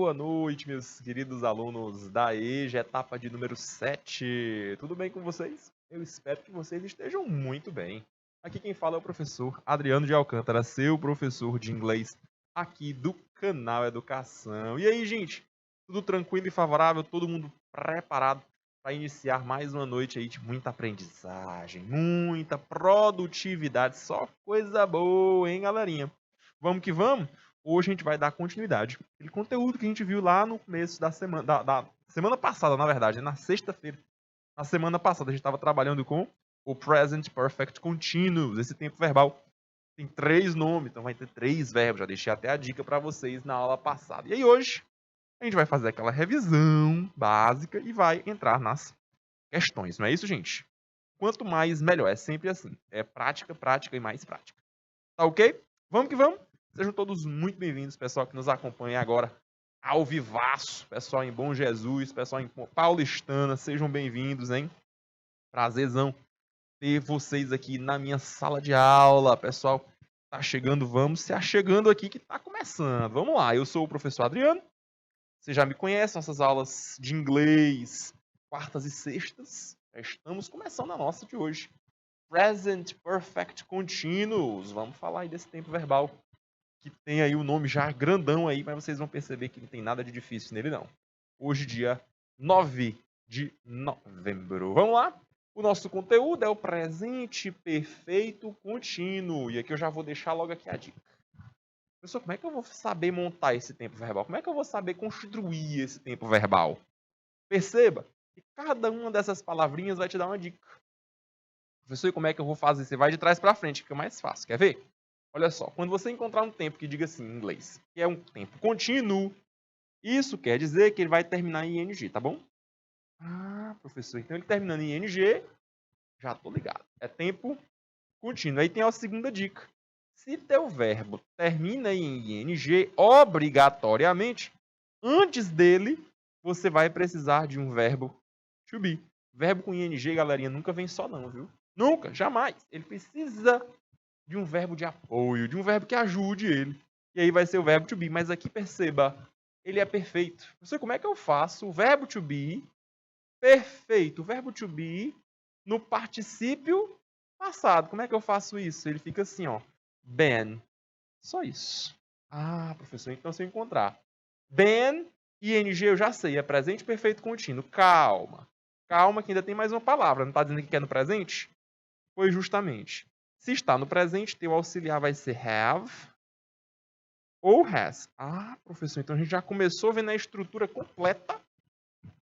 boa noite, meus queridos alunos da EJA, etapa de número 7. Tudo bem com vocês? Eu espero que vocês estejam muito bem. Aqui quem fala é o professor Adriano de Alcântara, seu professor de inglês aqui do canal Educação. E aí, gente? Tudo tranquilo e favorável? Todo mundo preparado para iniciar mais uma noite aí de muita aprendizagem, muita produtividade, só coisa boa, hein, galerinha? Vamos que vamos? Hoje a gente vai dar continuidade. Aquele conteúdo que a gente viu lá no começo da semana, da semana passada, na verdade, na sexta-feira. Na semana passada a gente estava trabalhando com o Present Perfect Continuous, esse tempo verbal. Tem 3 nomes, então vai ter 3 verbos. Já deixei até a dica para vocês na aula passada. E aí hoje a gente vai fazer aquela revisão básica e vai entrar nas questões. Não é isso, gente? Quanto mais, melhor. É sempre assim. É prática, prática e mais prática. Tá ok? Vamos que vamos. Sejam todos muito bem-vindos, pessoal que nos acompanha agora ao vivaço, pessoal em Bom Jesus, pessoal em Paulistana, sejam bem-vindos, hein? Prazerzão ter vocês aqui na minha sala de aula, pessoal. Tá chegando, vamos se achegando aqui que tá começando. Vamos lá, eu sou o professor Adriano. Você já me conhece, nossas aulas de inglês, quartas e sextas. Já estamos começando a nossa de hoje. Present Perfect Continuous. Vamos falar aí desse tempo verbal que tem aí o nome já grandão aí, mas vocês vão perceber que não tem nada de difícil nele não. Hoje, dia 9 de novembro. Vamos lá? O nosso conteúdo é o presente perfeito contínuo. E aqui eu já vou deixar logo aqui a dica. Pessoal, como é que eu vou saber montar esse tempo verbal? Como é que eu vou saber construir esse tempo verbal? Perceba que cada uma dessas palavrinhas vai te dar uma dica. Professor, e como é que eu vou fazer? Você vai de trás para frente, fica mais fácil. Quer ver? Olha só, quando você encontrar um tempo que diga assim em inglês, que é um tempo contínuo, isso quer dizer que ele vai terminar em ing, tá bom? Ah, professor, então ele terminando em ing, já tô ligado. É tempo contínuo. Aí tem a segunda dica. Se teu verbo termina em ing, obrigatoriamente, antes dele, você vai precisar de um verbo to be. Verbo com ing, galerinha, nunca vem só não, viu? Nunca, jamais. Ele precisa de um verbo de apoio, de um verbo que ajude ele. E aí vai ser o verbo to be. Mas aqui perceba, ele é perfeito. Não sei como é que eu faço o verbo to be perfeito. O verbo to be no particípio passado. Como é que eu faço isso? Ele fica assim, ó. Been. Só isso. Ah, professor, então se eu encontrar been e ing eu já sei. É presente perfeito contínuo. Calma. Calma que ainda tem mais uma palavra. Não está dizendo que é no presente? Pois justamente. Se está no presente, teu auxiliar vai ser have ou has. Ah, professor, então a gente já começou vendo a estrutura completa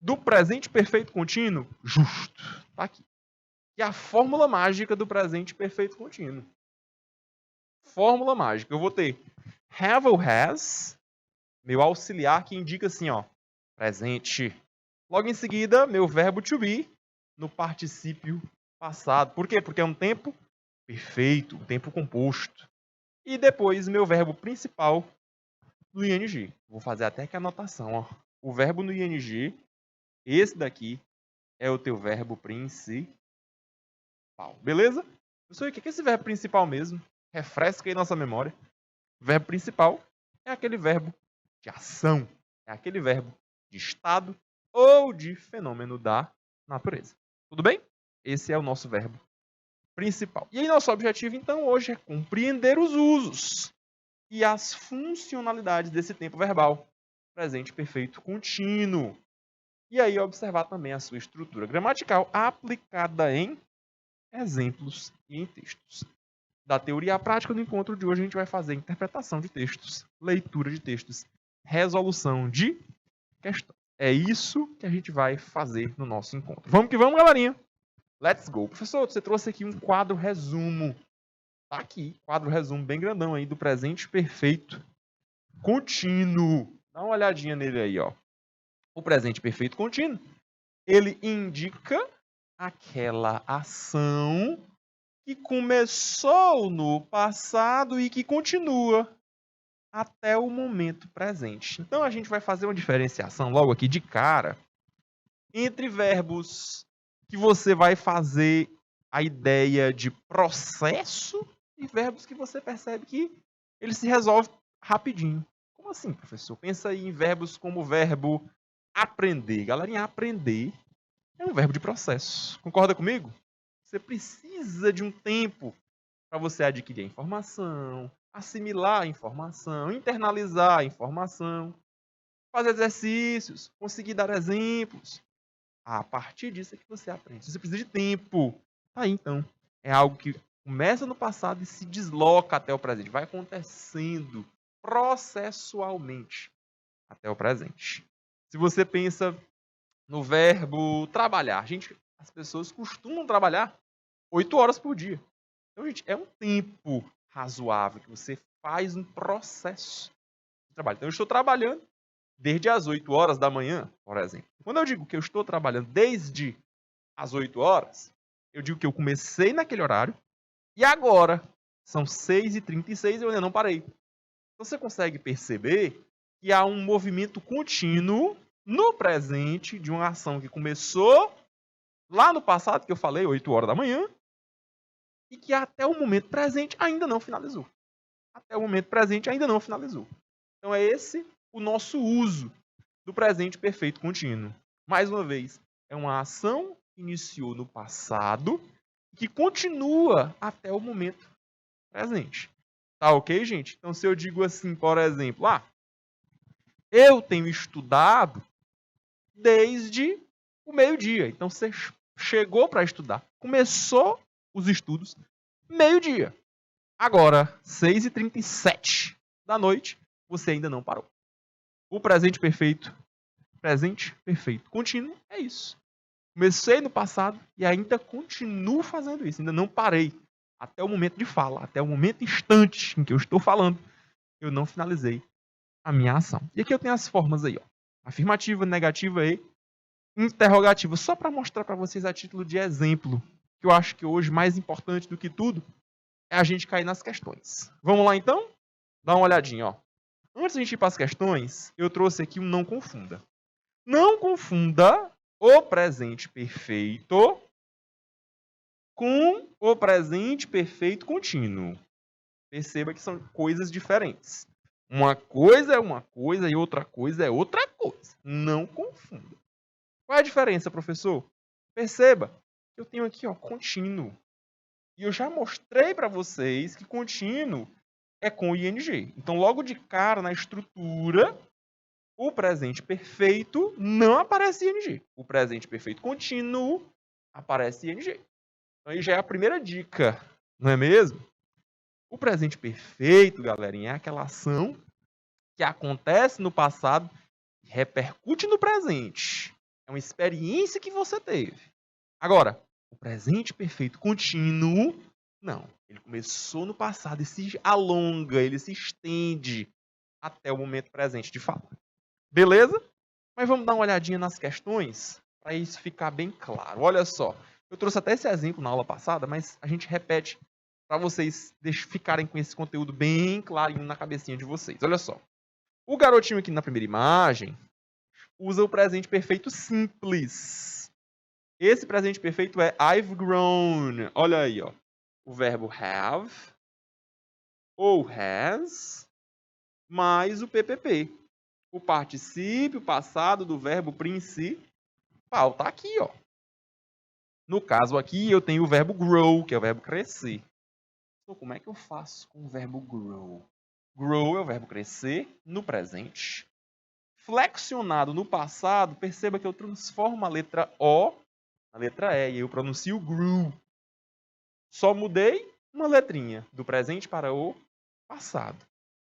do presente perfeito contínuo? Justo. Tá aqui. E a fórmula mágica do presente perfeito contínuo. Fórmula mágica. Eu vou ter have ou has, meu auxiliar que indica assim, ó, presente. Logo em seguida, meu verbo to be no particípio passado. Por quê? Porque é um tempo perfeito, um tempo composto. E depois, meu verbo principal no ing. Vou fazer até que a anotação, ó. O verbo no ing, esse daqui, é o teu verbo principal. Beleza? Professor, o que é esse verbo principal mesmo? Refresca aí nossa memória. O verbo principal é aquele verbo de ação. É aquele verbo de estado ou de fenômeno da natureza. Tudo bem? Esse é o nosso verbo principal. E aí, nosso objetivo, então, hoje é compreender os usos e as funcionalidades desse tempo verbal. Presente perfeito contínuo. E aí, observar também a sua estrutura gramatical aplicada em exemplos e em textos. Da teoria à prática, no encontro de hoje, a gente vai fazer interpretação de textos, leitura de textos, resolução de questão. É isso que a gente vai fazer no nosso encontro. Vamos que vamos, galerinha! Let's go! Professor, você trouxe aqui um quadro resumo. Tá aqui, quadro resumo bem grandão aí do presente perfeito contínuo. Dá uma olhadinha nele aí, ó. O presente perfeito contínuo, ele indica aquela ação que começou no passado e que continua até o momento presente. Então a gente vai fazer uma diferenciação logo aqui de cara entre verbos que você vai fazer a ideia de processo e verbos que você percebe que ele se resolve rapidinho. Como assim, professor? Pensa aí em verbos como o verbo aprender. Galerinha, aprender é um verbo de processo. Concorda comigo? Você precisa de um tempo para você adquirir a informação, assimilar a informação, internalizar a informação, fazer exercícios, conseguir dar exemplos. A partir disso é que você aprende. Você precisa de tempo. Tá aí, então. É algo que começa no passado e se desloca até o presente. Vai acontecendo processualmente até o presente. Se você pensa no verbo trabalhar, gente, as pessoas costumam trabalhar 8 horas por dia. Então, gente, é um tempo razoável que você faz um processo de trabalho. Então, eu estou trabalhando desde as 8 horas da manhã, por exemplo. Quando eu digo que eu estou trabalhando desde as 8 horas, eu digo que eu comecei naquele horário e agora são 6h36 e eu ainda não parei. Então, você consegue perceber que há um movimento contínuo no presente de uma ação que começou lá no passado, que eu falei, 8 horas da manhã, e que até o momento presente ainda não finalizou. Até o momento presente ainda não finalizou. Então é esse o nosso uso do presente perfeito contínuo. Mais uma vez, é uma ação que iniciou no passado e que continua até o momento presente. Tá ok, gente? Então se eu digo assim, por exemplo, eu tenho estudado desde o meio-dia. Então você chegou para estudar, começou os estudos meio-dia. Agora, 6h37 da noite, você ainda não parou. O presente perfeito contínuo, é isso. Comecei no passado e ainda continuo fazendo isso. Ainda não parei. Até o momento de fala, até o momento instante em que eu estou falando, eu não finalizei a minha ação. E aqui eu tenho as formas aí, ó. Afirmativa, negativa e interrogativa. Só para mostrar para vocês a título de exemplo, que eu acho que hoje, mais importante do que tudo, é a gente cair nas questões. Vamos lá, então? Dá uma olhadinha, ó. Antes de a gente ir para as questões, eu trouxe aqui um não confunda. Não confunda o presente perfeito com o presente perfeito contínuo. Perceba que são coisas diferentes. Uma coisa é uma coisa e outra coisa é outra coisa. Não confunda. Qual é a diferença, professor? Perceba, eu tenho aqui, ó, contínuo. E eu já mostrei para vocês que contínuo é com ing. Então, logo de cara, na estrutura, o presente perfeito não aparece ing. O presente perfeito contínuo aparece ing. Então, aí já é a primeira dica, não é mesmo? O presente perfeito, galerinha, é aquela ação que acontece no passado e repercute no presente. É uma experiência que você teve. Agora, o presente perfeito contínuo, não. Ele começou no passado e se alonga, ele se estende até o momento presente de fala. Beleza? Mas vamos dar uma olhadinha nas questões para isso ficar bem claro. Olha só, eu trouxe até esse exemplo na aula passada, mas a gente repete para vocês ficarem com esse conteúdo bem clarinho na cabecinha de vocês. Olha só. O garotinho aqui na primeira imagem usa o presente perfeito simples. Esse presente perfeito é I've grown. Olha aí, ó. O verbo have ou has mais o PPP. O particípio passado do verbo principal. Tá aqui, ó. No caso aqui, eu tenho o verbo grow, que é o verbo crescer. Então, como é que eu faço com o verbo grow? Grow é o verbo crescer no presente. Flexionado no passado, perceba que eu transformo a letra O na letra E e eu pronuncio grew. Só mudei uma letrinha do presente para o passado.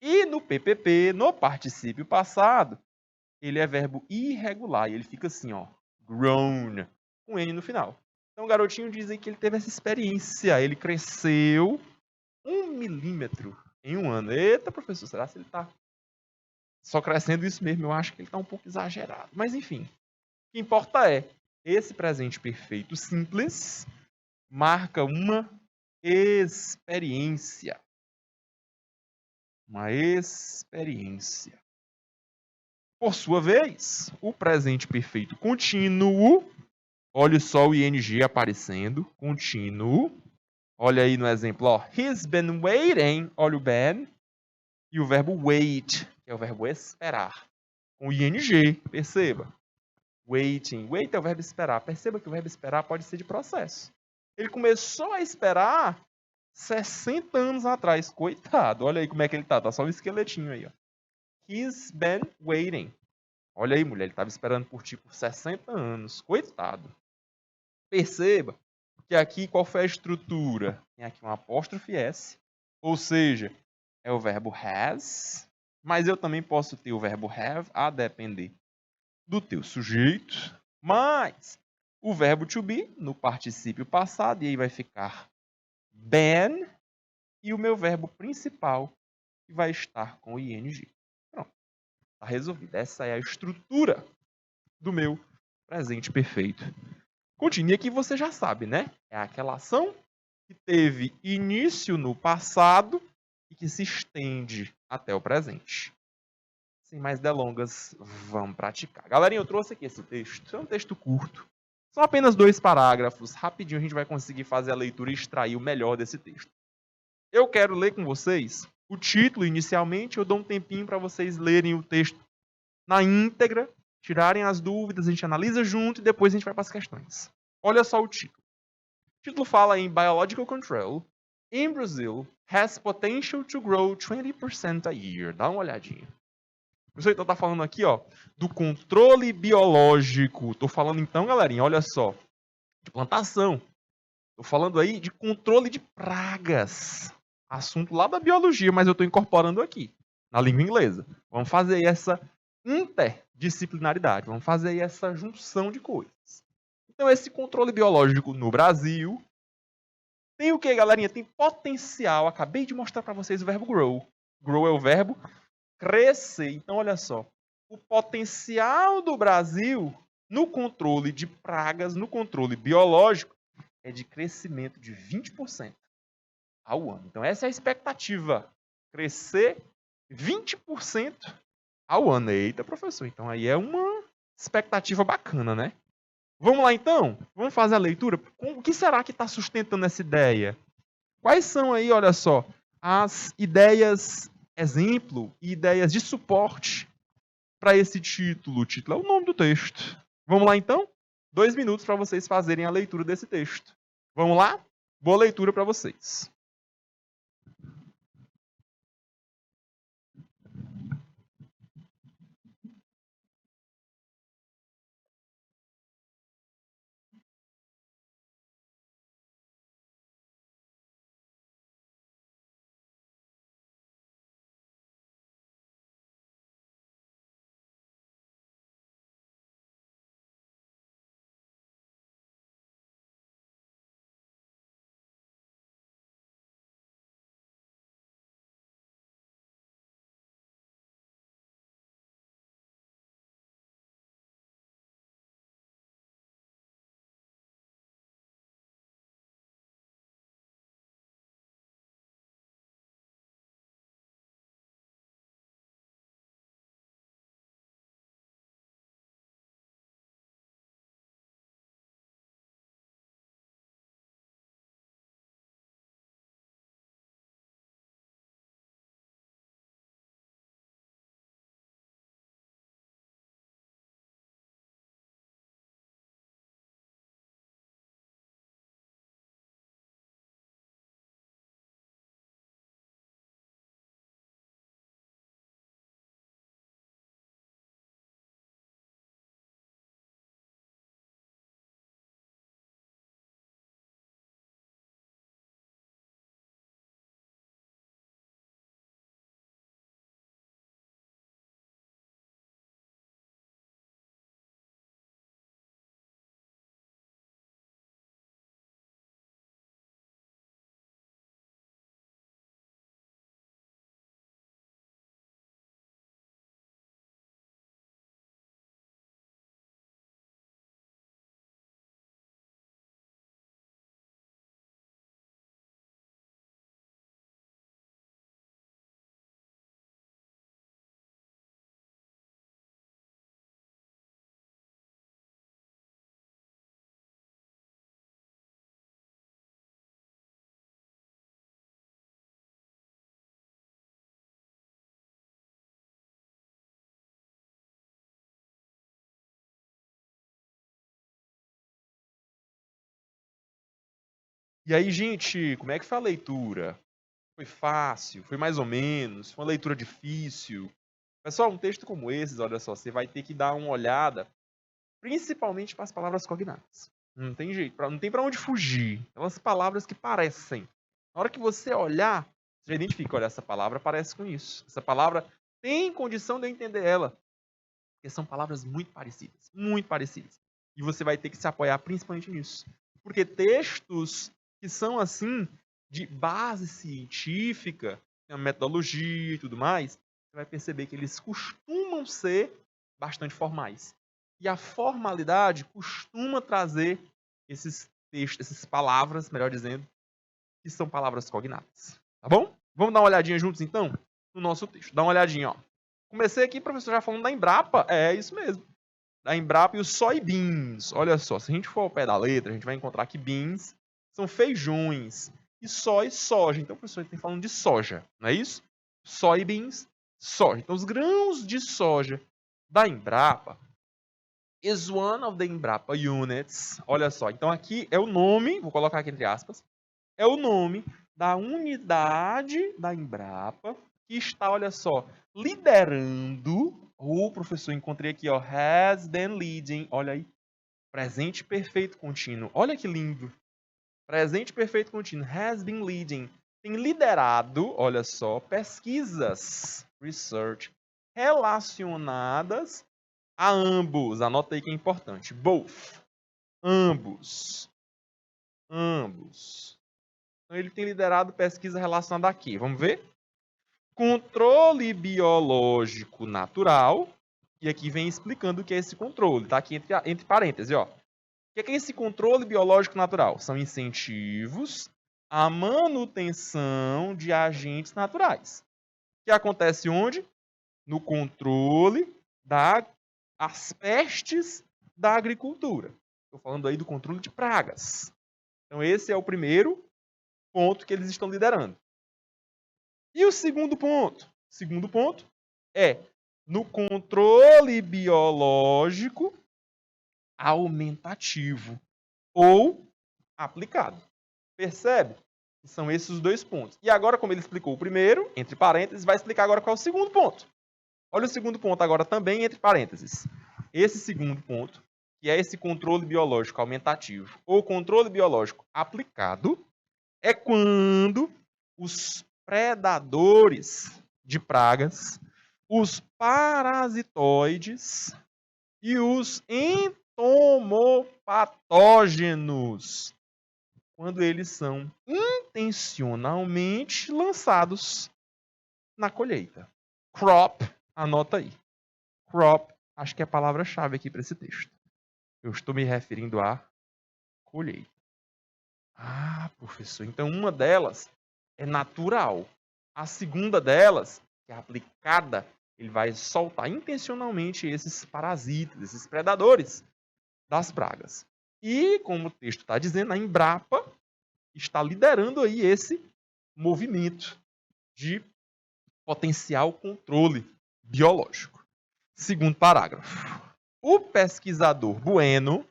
E no PPP, no particípio passado, ele é verbo irregular e ele fica assim, ó, grown, com N no final. Então o garotinho diz aí que ele teve essa experiência, ele cresceu 1 milímetro em um ano. Eita, professor, será que ele está só crescendo isso mesmo? Eu acho que ele está um pouco exagerado. Mas enfim, o que importa é, esse presente perfeito simples marca uma experiência. Uma experiência. Por sua vez, o presente perfeito contínuo, olha só o ing aparecendo, contínuo. Olha aí no exemplo, ó, he's been waiting, olha o been, e o verbo wait, que que é o verbo esperar, com ing, perceba. Waiting. Wait é o verbo esperar. Perceba que o verbo esperar pode ser de processo. Ele começou a esperar 60 anos atrás. Coitado. Olha aí como é que ele tá. Tá só um esqueletinho aí, ó. He's been waiting. Olha aí, mulher. Ele estava esperando por tipo 60 anos. Coitado. Perceba que aqui qual foi a estrutura? Tem aqui um apóstrofe S. Ou seja, é o verbo has. Mas eu também posso ter o verbo have a depender do teu sujeito, mais o verbo to be no particípio passado, e aí vai ficar been, e o meu verbo principal que vai estar com ing. Pronto, está resolvido. Essa é a estrutura do meu presente perfeito. Continue aqui, você já sabe, né? É aquela ação que teve início no passado e que se estende até o presente. Sem mais delongas, vamos praticar. Galerinha, eu trouxe aqui esse texto. É um texto curto. São apenas 2 parágrafos. Rapidinho a gente vai conseguir fazer a leitura e extrair o melhor desse texto. Eu quero ler com vocês o título inicialmente. Eu dou um tempinho para vocês lerem o texto na íntegra, tirarem as dúvidas, a gente analisa junto e depois a gente vai para as questões. Olha só o título. O título fala em Biological Control in Brazil has potential to grow 20% a year. Dá uma olhadinha. Professor, então tá falando aqui, ó, do controle biológico. Tô falando então, galerinha, olha só, de plantação. Tô falando aí de controle de pragas. Assunto lá da biologia, mas eu tô incorporando aqui, na língua inglesa. Vamos fazer aí essa interdisciplinaridade, vamos fazer aí essa junção de coisas. Então, esse controle biológico no Brasil tem o que, galerinha? Tem potencial. Acabei de mostrar para vocês o verbo grow. Grow é o verbo crescer. Então, olha só. O potencial do Brasil no controle de pragas, no controle biológico, é de crescimento de 20% ao ano. Então, essa é a expectativa. Crescer 20% ao ano. Eita, professor. Então, aí é uma expectativa bacana, né? Vamos lá, então? Vamos fazer a leitura? O que será que está sustentando essa ideia? Quais são aí, olha só, as ideias exemplo e ideias de suporte para esse título? O título é o nome do texto. Vamos lá, então? 2 minutos para vocês fazerem a leitura desse texto. Vamos lá? Boa leitura para vocês. E aí, gente, como é que foi a leitura? Foi fácil? Foi mais ou menos? Foi uma leitura difícil? Pessoal, um texto como esse, olha só, você vai ter que dar uma olhada, principalmente para as palavras cognatas. Não tem jeito, não tem para onde fugir. Aquelas palavras que parecem. Na hora que você olhar, você já identifica, olha, essa palavra parece com isso. Essa palavra tem condição de eu entender ela. Porque são palavras muito parecidas. Muito parecidas. E você vai ter que se apoiar principalmente nisso. Porque textos que são assim, de base científica, tem uma metodologia e tudo mais, você vai perceber que eles costumam ser bastante formais. E a formalidade costuma trazer esses textos, essas palavras, melhor dizendo, que são palavras cognatas. Tá bom? Vamos dar uma olhadinha juntos, então, no nosso texto. Dá uma olhadinha, ó. Comecei aqui, professor, já falando da Embrapa. É isso mesmo. Da Embrapa e os soybeans. Olha só, se a gente for ao pé da letra, a gente vai encontrar que beans são feijões. E soja. Então, professor, a gente está falando de soja, não é isso? Soybeans, soja. Então, os grãos de soja da Embrapa is one of the Embrapa units. Olha só, então aqui é o nome, vou colocar aqui entre aspas, é o nome da unidade da Embrapa que está, olha só, liderando. O professor, encontrei aqui, ó, has been leading. Olha aí, presente perfeito contínuo. Olha que lindo. Presente perfeito contínuo. Has been leading. Tem liderado, olha só, pesquisas, research, relacionadas a ambos. Anota aí que é importante. Both. Ambos. Ambos. Então, ele tem liderado pesquisa relacionada a quê? Vamos ver? Controle biológico natural. E aqui vem explicando o que é esse controle. Está aqui entre parênteses. Ó. O que é esse controle biológico natural? São incentivos à manutenção de agentes naturais. Que acontece onde? No controle das pestes da agricultura. Estou falando aí do controle de pragas. Então, esse é o primeiro ponto que eles estão liderando. E o segundo ponto? O segundo ponto é no controle biológico aumentativo ou aplicado. Percebe? São esses os dois pontos. E agora, como ele explicou o primeiro, entre parênteses, vai explicar agora qual é o segundo ponto. Olha o segundo ponto agora também entre parênteses. Esse segundo ponto, que é esse controle biológico aumentativo ou controle biológico aplicado, é quando os predadores de pragas, os parasitoides e os entomopatógenos, quando eles são intencionalmente lançados na colheita. Crop, anota aí. Crop, acho que é a palavra-chave aqui para esse texto. Eu estou me referindo à colheita. Ah, professor, então uma delas é natural. A segunda delas, que é aplicada, ele vai soltar intencionalmente esses parasitas, esses predadores das pragas. E, como o texto está dizendo, a Embrapa está liderando aí esse movimento de potencial controle biológico. Segundo parágrafo. O pesquisador Bueno,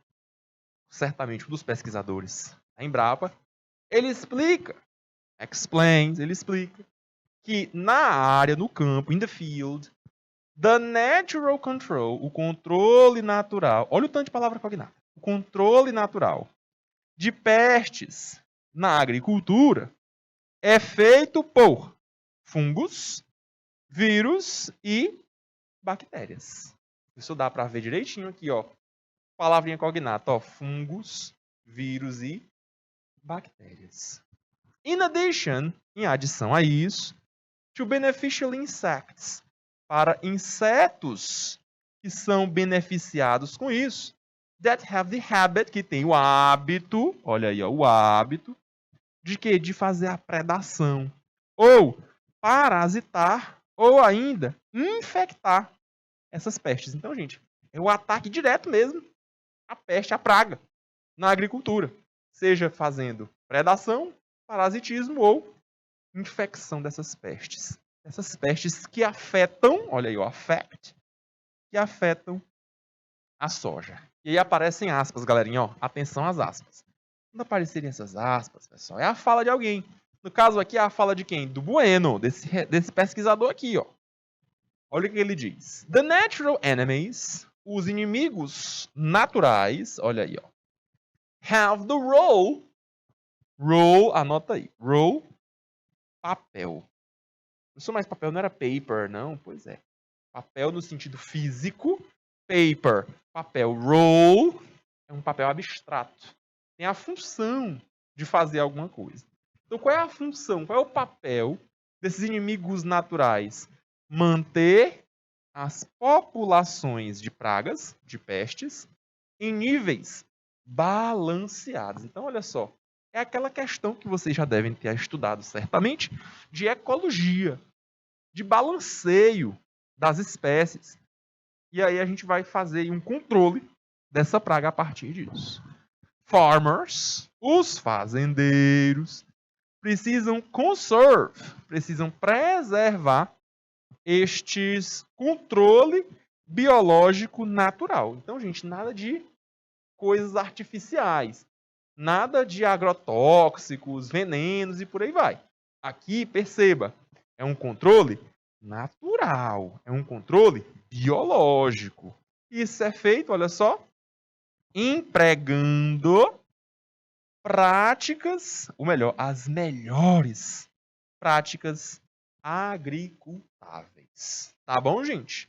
certamente um dos pesquisadores da Embrapa, ele explica, ele explica que na área, no campo, in the field, the natural control, o controle natural, olha o tanto de palavra cognata, o controle natural de pestes na agricultura é feito por fungos, vírus e bactérias. Isso dá para ver direitinho aqui, ó. Palavrinha cognata, ó, fungos, vírus e bactérias. In addition, em adição a isso, to beneficial insects, para insetos que são beneficiados com isso, that have the habit, que tem o hábito, olha aí, ó, o hábito, de quê? De fazer a predação, ou parasitar, ou ainda infectar essas pestes. Então, gente, é o ataque direto mesmo à peste, à praga, na agricultura. Seja fazendo predação, parasitismo ou infecção dessas pestes. Essas pestes que afetam, olha aí, o affect, que afetam a soja. E aí aparecem aspas, galerinha, ó, atenção às aspas. Quando aparecerem essas aspas, pessoal, é a fala de alguém. No caso aqui, é a fala de quem? Do Bueno, desse pesquisador aqui, ó. Olha o que ele diz. The natural enemies, os inimigos naturais, olha aí, ó. Have the role, anota aí. Role, papel. Não sou mais papel, não era paper, não? Pois é. Papel no sentido físico. Paper, papel. Role é um papel abstrato. Tem a função de fazer alguma coisa. Então, qual é a função? Qual é o papel desses inimigos naturais? Manter as populações de pragas, de pestes, em níveis balanceados. Então, olha só. É aquela questão que vocês já devem ter estudado certamente, de ecologia, de balanceio das espécies. E aí a gente vai fazer um controle dessa praga a partir disso. Farmers, os fazendeiros, precisam conserve, precisam preservar estes controle biológico natural. Então, gente, nada de coisas artificiais, nada de agrotóxicos, venenos e por aí vai. Aqui, perceba, é um controle natural, é um controle biológico. Isso é feito, olha só, empregando práticas, ou melhor, as melhores práticas agricultáveis. Tá bom, gente?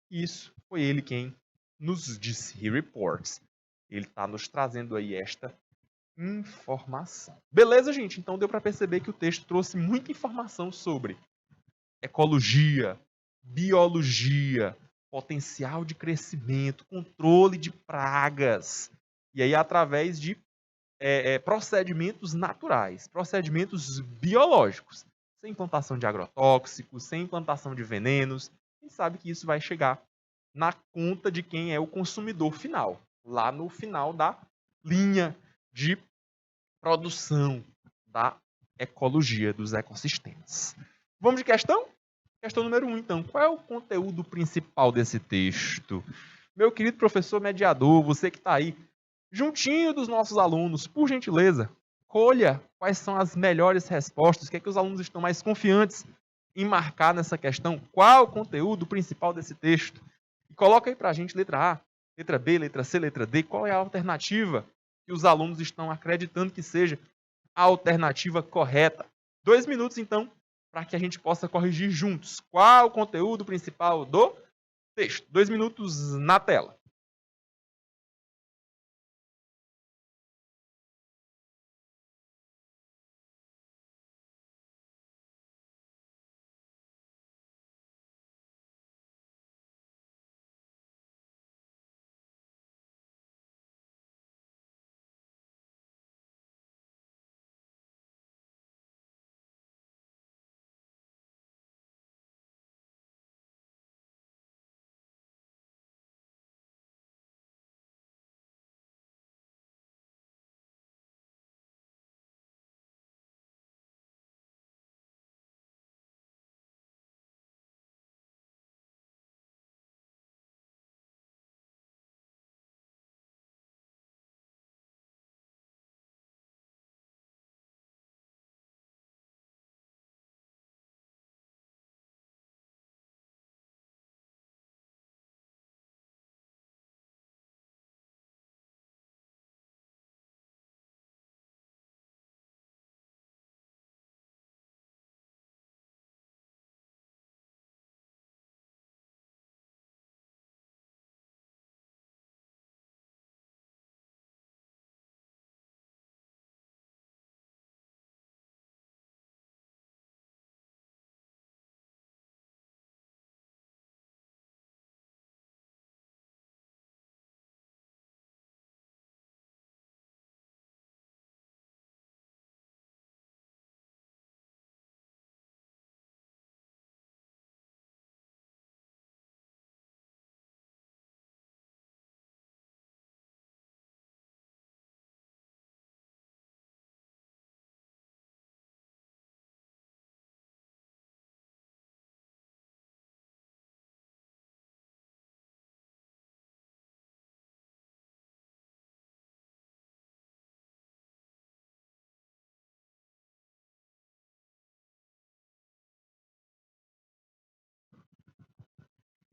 Isso foi ele quem nos disse. He reports. Ele está nos trazendo aí esta informação. Beleza, gente? Então deu para perceber que o texto trouxe muita informação sobre ecologia, biologia, potencial de crescimento, controle de pragas. E aí, através de procedimentos naturais, procedimentos biológicos, sem implantação de agrotóxicos, sem implantação de venenos. Quem sabe que isso vai chegar na conta de quem é o consumidor final, lá no final da linha de produção da ecologia, dos ecossistemas. Vamos de questão? Questão número 1, então. Qual é o conteúdo principal desse texto? Meu querido professor mediador, você que está aí, juntinho dos nossos alunos, por gentileza, colha quais são as melhores respostas, o que é que os alunos estão mais confiantes em marcar nessa questão, qual o conteúdo principal desse texto. E coloca aí para a gente letra A, letra B, letra C, letra D, qual é a alternativa que os alunos estão acreditando que seja a alternativa correta. 2 minutos, então, para que a gente possa corrigir juntos. Qual o conteúdo principal do texto? 2 minutos na tela.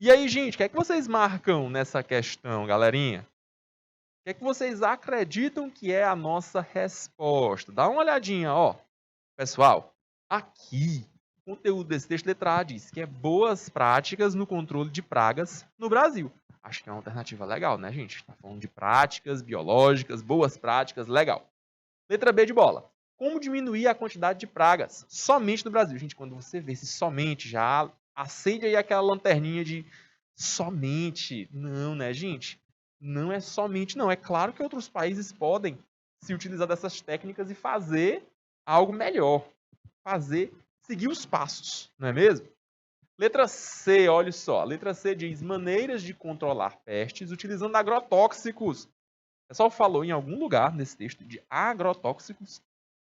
E aí, gente, o que é que vocês marcam nessa questão, galerinha? O que é que vocês acreditam que é a nossa resposta? Dá uma olhadinha, ó. Pessoal, aqui, o conteúdo desse texto letra A diz que é boas práticas no controle de pragas no Brasil. Acho que é uma alternativa legal, né, gente? Está falando de práticas biológicas, boas práticas, legal. Letra B de bola. Como diminuir a quantidade de pragas somente no Brasil? Gente, quando você vê esse somente, já acende aí aquela lanterninha de somente. Não, né, gente? Não é somente, não. É claro que outros países podem se utilizar dessas técnicas e fazer algo melhor. Seguir os passos, não é mesmo? Letra C, olha só. Letra C diz maneiras de controlar pestes utilizando agrotóxicos. O pessoal falou em algum lugar nesse texto de agrotóxicos.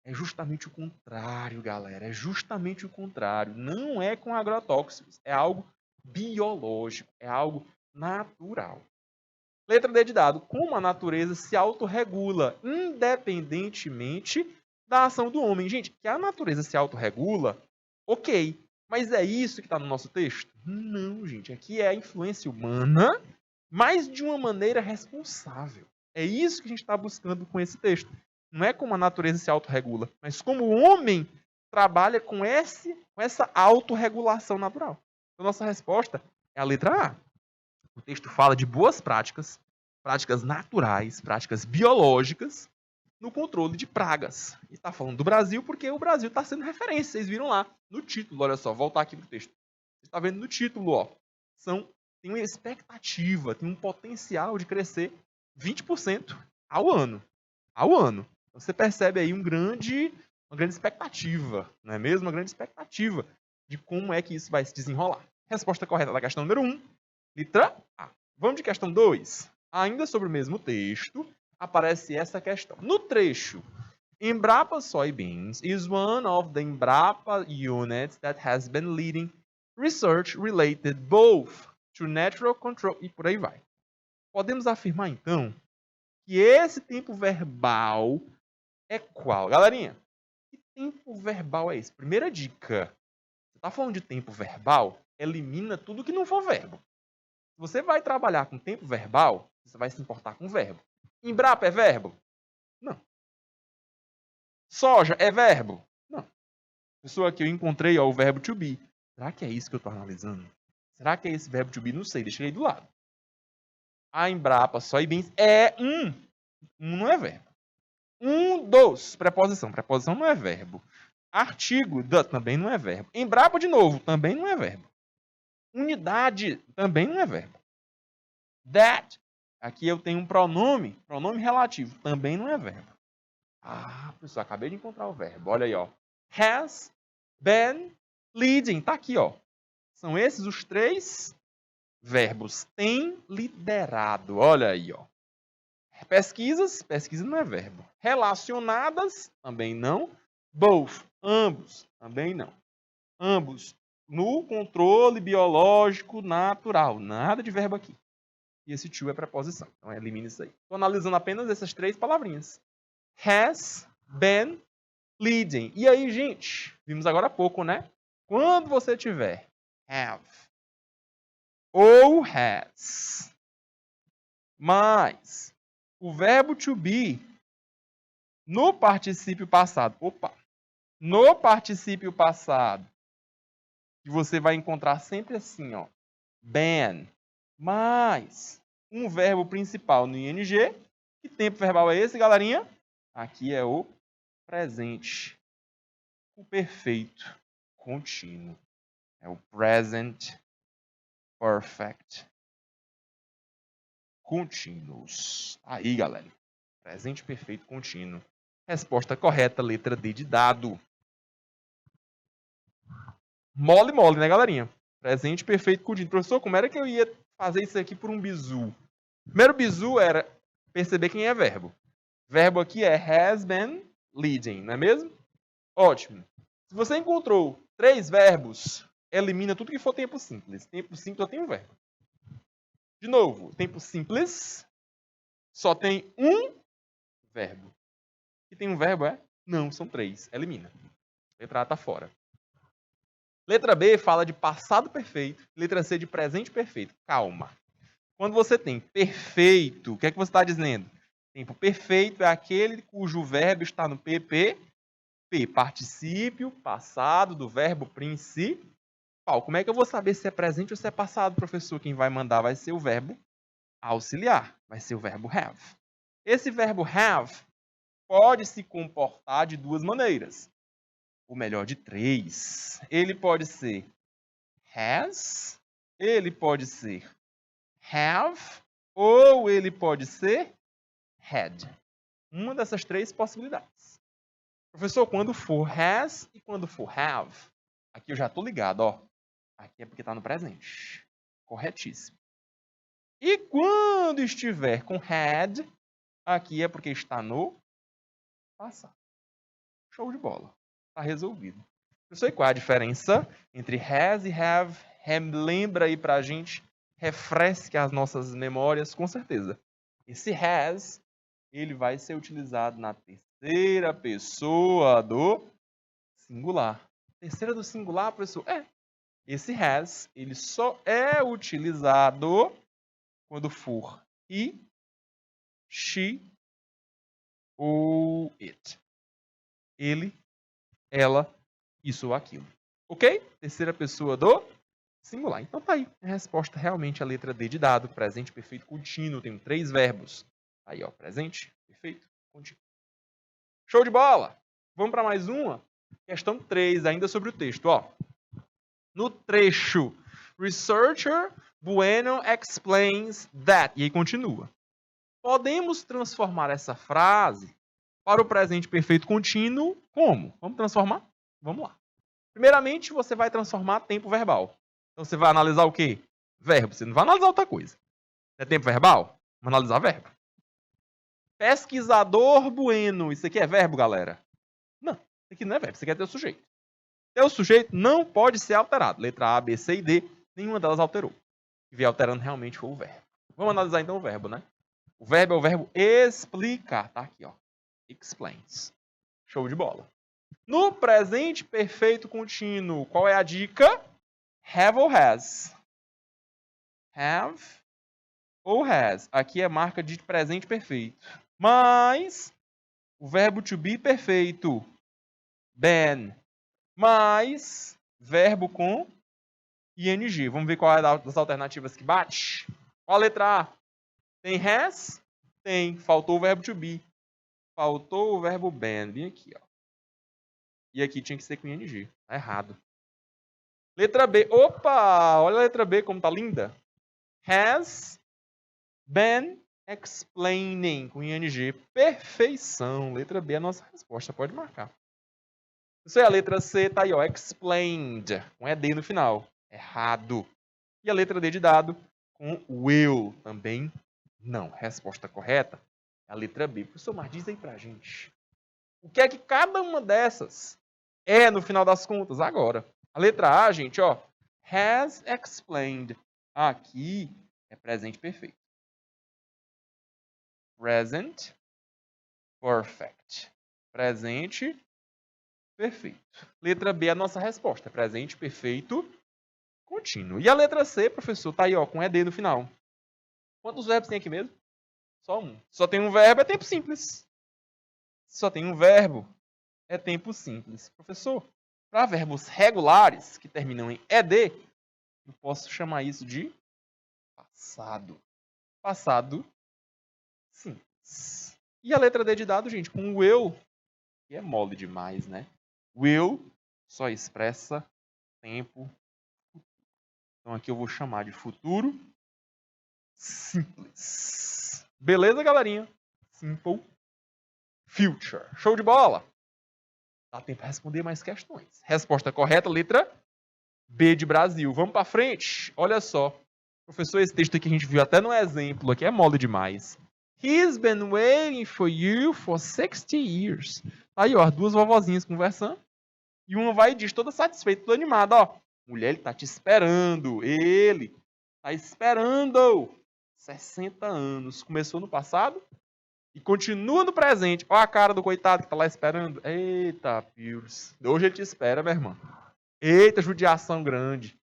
É justamente o contrário, galera. É justamente o contrário. Não é com agrotóxicos. É algo biológico. É algo natural. Letra D de dado. Como a natureza se autorregula independentemente da ação do homem. Gente, que a natureza se autorregula, ok. Mas é isso que está no nosso texto? Não, gente. Aqui é a influência humana, mas de uma maneira responsável. É isso que a gente está buscando com esse texto. Não é como a natureza se autorregula, mas como o homem trabalha com essa autorregulação natural. Então, nossa resposta é a letra A. O texto fala de boas práticas, práticas naturais, práticas biológicas no controle de pragas. E está falando do Brasil porque o Brasil está sendo referência. Vocês viram lá no título, olha só, voltar aqui para o texto. Você está vendo no título, ó. Tem uma expectativa, tem um potencial de crescer 20% ao ano. Ao ano. Você percebe aí uma grande expectativa, não é mesmo? Uma grande expectativa de como é que isso vai se desenrolar. Resposta correta da questão número 1. Letra A. Vamos de questão 2. Ainda sobre o mesmo texto, aparece essa questão. No trecho, Embrapa Soybeans is one of the Embrapa units that has been leading research related both to natural control e por aí vai. Podemos afirmar, então, que esse tempo verbal é qual? Galerinha, que tempo verbal é esse? Primeira dica. Você está falando de tempo verbal? Elimina tudo que não for verbo. Se você vai trabalhar com tempo verbal, você vai se importar com verbo. Embrapa é verbo? Não. Soja é verbo? Não. Pessoa que eu encontrei, ó, o verbo to be. Será que é isso que eu estou analisando? Será que é esse verbo to be? Não sei, deixa ele aí do lado. A Embrapa Soybeans é não é verbo. Dos, preposição. Preposição não é verbo. Artigo, também não é verbo. Embrapa, de novo, também não é verbo. Unidade, também não é verbo. That, aqui eu tenho um pronome relativo, também não é verbo. Ah, pessoal, acabei de encontrar o verbo. Olha aí, ó. Has been leading. Tá aqui, ó. São esses os 3 verbos. Tem liderado. Olha aí, ó. Pesquisa não é verbo. Relacionadas, também não. Both, ambos, também não. Ambos no controle biológico natural. Nada de verbo aqui. E esse to é preposição. Então, elimina isso aí. Estou analisando apenas essas 3 palavrinhas. Has been leading. E aí, gente? Vimos agora há pouco, né? Quando você tiver have ou has mais o verbo to be no particípio passado. No particípio passado. Que você vai encontrar sempre assim, ó. Been mais um verbo principal no ing. Que tempo verbal é esse, galerinha? Aqui é o presente. O perfeito contínuo. É o present perfect continuous. Aí, galera. Presente perfeito contínuo. Resposta correta, letra D de dado. Mole, né, galerinha? Presente perfeito contínuo. Professor, como era que eu ia fazer isso aqui por um bizu? Primeiro bizu era perceber quem é verbo. Verbo aqui é has been leading, não é mesmo? Ótimo. Se você encontrou 3 verbos, elimina tudo que for tempo simples. Tempo simples só tem um verbo. De novo, tempo simples só tem um verbo. E tem um verbo, é? Não, são 3. Elimina. Letra A está fora. Letra B fala de passado perfeito. Letra C de presente perfeito. Calma. Quando você tem perfeito, o que é que você está dizendo? Tempo perfeito é aquele cujo verbo está no PP. P, particípio passado do verbo principal. Como é que eu vou saber se é presente ou se é passado, professor? Quem vai mandar vai ser o verbo auxiliar. Vai ser o verbo have. Esse verbo have pode se comportar de duas maneiras. Ou melhor, de três. Ele pode ser has, ele pode ser have, ou ele pode ser had. Uma dessas três possibilidades. Professor, quando for has e quando for have, aqui eu já estou ligado, ó. Aqui é porque está no presente. Corretíssimo. E quando estiver com had, aqui é porque está no passado. Show de bola. Está resolvido. Professor, e qual é a diferença entre has e have? Lembra aí pra gente, refresque as nossas memórias, com certeza. Esse has, ele vai ser utilizado na terceira pessoa do singular. Terceira do singular, professor? Esse has, ele só é utilizado quando for he, she ou it. Ele, ela, isso ou aquilo. Ok? Terceira pessoa do singular. Então tá aí. A resposta realmente é a letra D de dado. Presente perfeito contínuo. Tem 3 verbos. Aí, ó. Presente perfeito contínuo. Show de bola! Vamos para mais uma. Questão 3, ainda sobre o texto. Ó. No trecho, Researcher Bueno explains that. E aí continua. Podemos transformar essa frase para o presente perfeito contínuo como? Vamos transformar? Vamos lá. Primeiramente, você vai transformar tempo verbal. Então, você vai analisar o quê? Verbo. Você não vai analisar outra coisa. É tempo verbal? Vamos analisar verbo. Pesquisador Bueno. Isso aqui é verbo, galera? Não. Isso aqui não é verbo. Isso aqui é teu sujeito. Teu sujeito não pode ser alterado. Letra A, B, C e D. Nenhuma delas alterou. O que vier alterando realmente foi o verbo. Vamos analisar então o verbo, né? O verbo é o verbo explicar. Tá aqui, ó. Explains. Show de bola. No presente perfeito contínuo, qual é a dica? Have ou has? Have ou has. Aqui é marca de presente perfeito. Mas o verbo to be perfeito. Been. Mais verbo com ing. Vamos ver qual é das alternativas que bate. Qual a letra A? Tem has? Tem. Faltou o verbo to be. Faltou o verbo been. Vem aqui, ó. E aqui tinha que ser com ing. Tá errado. Letra B. Opa! Olha a letra B como tá linda. Has been explaining com ing. Perfeição. Letra B é a nossa resposta. Pode marcar. Isso é a letra C, tá aí, ó. Explained. Com ED no final. Errado. E a letra D de dado com will. Também não. Resposta correta é a letra B. Professor, mas diz aí pra gente. O que é que cada uma dessas é no final das contas? Agora. A letra A, gente, ó. Has explained. Aqui é presente perfeito. Present perfect. Presente perfeito. Letra B é a nossa resposta. Presente perfeito contínuo. E a letra C, professor, tá aí, ó, com ED no final. Quantos verbos tem aqui mesmo? Só um. Só tem um verbo, é tempo simples. Só tem um verbo, é tempo simples. Professor, para verbos regulares que terminam em ED, eu posso chamar isso de passado. Passado simples. E a letra D de dado, gente, com o will, que é mole demais, né? Will só expressa tempo. Então aqui eu vou chamar de futuro simples. Beleza, galerinha? Simple future. Show de bola? Dá tempo para responder mais questões. Resposta correta, letra B de Brasil. Vamos para frente? Olha só. Professor, esse texto aqui a gente viu até no exemplo. Aqui é mole demais. He's been waiting for you for 60 years. Aí, ó, duas vovozinhas conversando. E uma vai e diz, toda satisfeita, toda animada, ó. Mulher, ele tá te esperando. Ele tá esperando. 60 anos. Começou no passado e continua no presente. Olha a cara do coitado que tá lá esperando. Eita, Pius. Hoje ele te espera, meu irmão. Eita, judiação grande.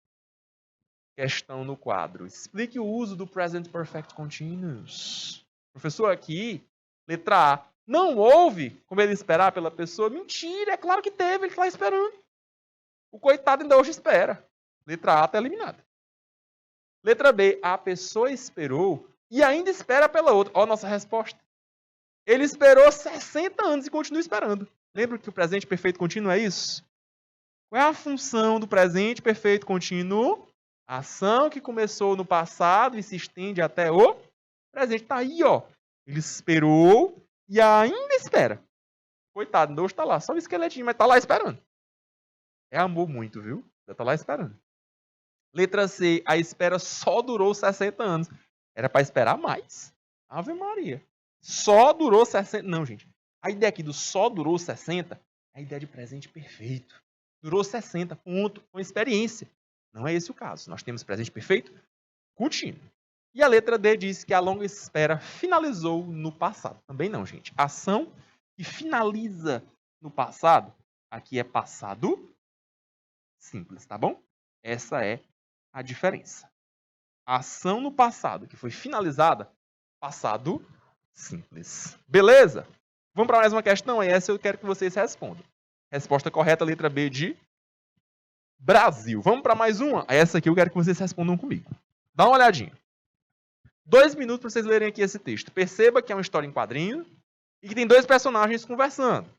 Questão no quadro. Explique o uso do Present Perfect Continuous. Professor, aqui, letra A. Não houve como ele esperar pela pessoa? Mentira, é claro que teve, ele está esperando. O coitado ainda hoje espera. Letra A está eliminada. Letra B. A pessoa esperou e ainda espera pela outra. Olha a nossa resposta. Ele esperou 60 anos e continua esperando. Lembra que o presente perfeito contínuo é isso? Qual é a função do presente perfeito contínuo? Ação que começou no passado e se estende até o presente. Está aí, ó. Ele esperou e ainda espera. Coitado, hoje está lá. Só o esqueletinho, mas está lá esperando. É amor muito, viu? Já está lá esperando. Letra C. A espera só durou 60 anos. Era para esperar mais. Ave Maria. Só durou 60. Não, gente. A ideia aqui do só durou 60 é a ideia de presente perfeito. Durou 60, ponto, com experiência. Não é esse o caso. Nós temos presente perfeito contínuo. E a letra D diz que a longa espera finalizou no passado. Também não, gente. Ação que finaliza no passado, aqui é passado simples, tá bom? Essa é a diferença. A ação no passado que foi finalizada, passado simples. Beleza? Vamos para mais uma questão? Essa eu quero que vocês respondam. Resposta correta, letra B de Brasil. Vamos para mais uma? Essa aqui eu quero que vocês respondam comigo. Dá uma olhadinha. 2 minutos para vocês lerem aqui esse texto. Perceba que é uma história em quadrinho e que tem dois personagens conversando.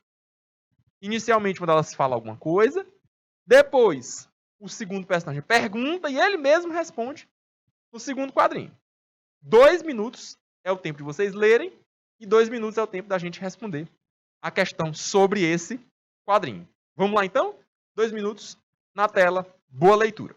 Inicialmente, uma delas fala alguma coisa. Depois, o segundo personagem pergunta e ele mesmo responde no segundo quadrinho. 2 minutos é o tempo de vocês lerem e 2 minutos é o tempo da gente responder a questão sobre esse quadrinho. Vamos lá, então? 2 minutos na tela. Boa leitura.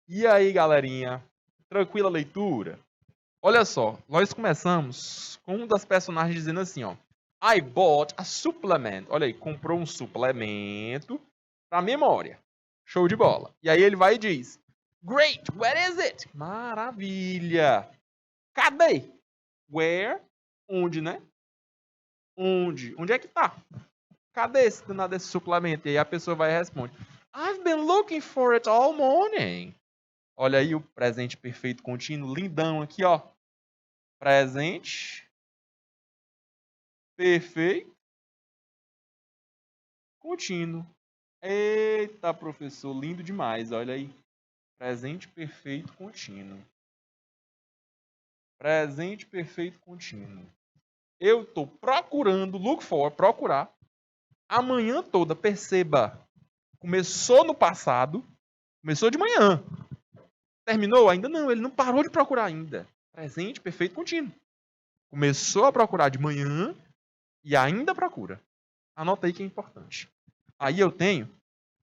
E aí, galerinha? Tranquila leitura? Olha só, nós começamos com um das personagens dizendo assim, ó. I bought a supplement. Olha aí, comprou um suplemento para memória. Show de bola. E aí ele vai e diz, Great, where is it? Maravilha. Cadê? Where? Onde, né? Onde? Onde é que tá? Cadê esse danado desse suplemento? E aí a pessoa vai e responde, I've been looking for it all morning. Olha aí o presente perfeito contínuo, lindão aqui, ó. Presente perfeito contínuo. Eita, professor, lindo demais, olha aí. Presente perfeito contínuo. Presente perfeito contínuo. Eu estou procurando, look for, procurar. Amanhã toda, perceba, começou no passado, começou de manhã. Terminou? Ainda não, ele não parou de procurar ainda. Presente perfeito contínuo. Começou a procurar de manhã e ainda procura. Anota aí que é importante. Aí eu tenho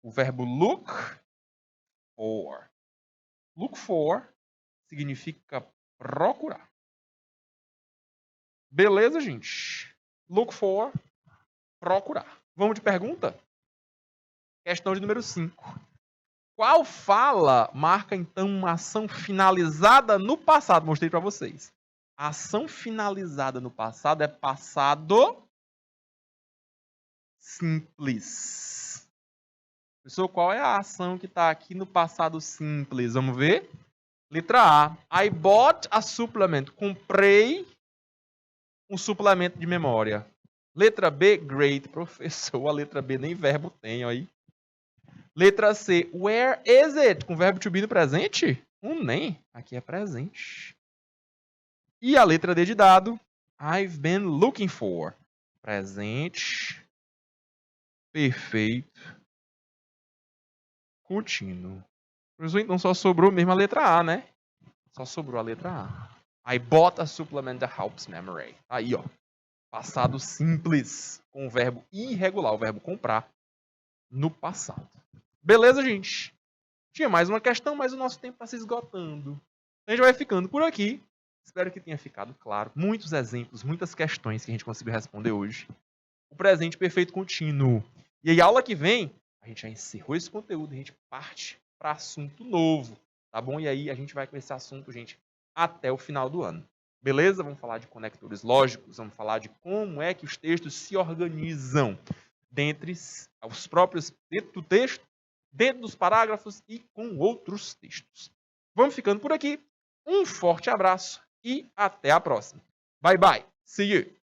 o verbo look for. Look for significa procurar. Beleza, gente? Look for, procurar. Vamos de pergunta? Questão de número 5. Qual fala marca, então, uma ação finalizada no passado? Mostrei para vocês. A ação finalizada no passado é passado simples. Pessoal, qual é a ação que está aqui no passado simples? Vamos ver? Letra A. I bought a supplement. Comprei um suplemento de memória. Letra B. Great. Professor, a letra B nem verbo tem, aí. Letra C. Where is it? Com verbo to be no presente? Nem. Aqui é presente. E a letra D de dado. I've been looking for. Presente. Perfeito. Contínuo. Então só sobrou mesmo a letra A, né? Só sobrou a letra A. I bought a supplement that helps memory. Aí, ó. Passado simples. Com o verbo irregular, o verbo comprar, no passado. Beleza, gente? Tinha mais uma questão, mas o nosso tempo está se esgotando. A gente vai ficando por aqui. Espero que tenha ficado claro. Muitos exemplos, muitas questões que a gente conseguiu responder hoje. O presente perfeito contínuo. E aí, aula que vem, a gente já encerrou esse conteúdo, a gente parte para assunto novo, tá bom? E aí a gente vai com esse assunto, gente, até o final do ano. Beleza? Vamos falar de conectores lógicos, vamos falar de como é que os textos se organizam dentro do texto, dentro dos parágrafos e com outros textos. Vamos ficando por aqui. Um forte abraço e até a próxima. Bye, bye. See you.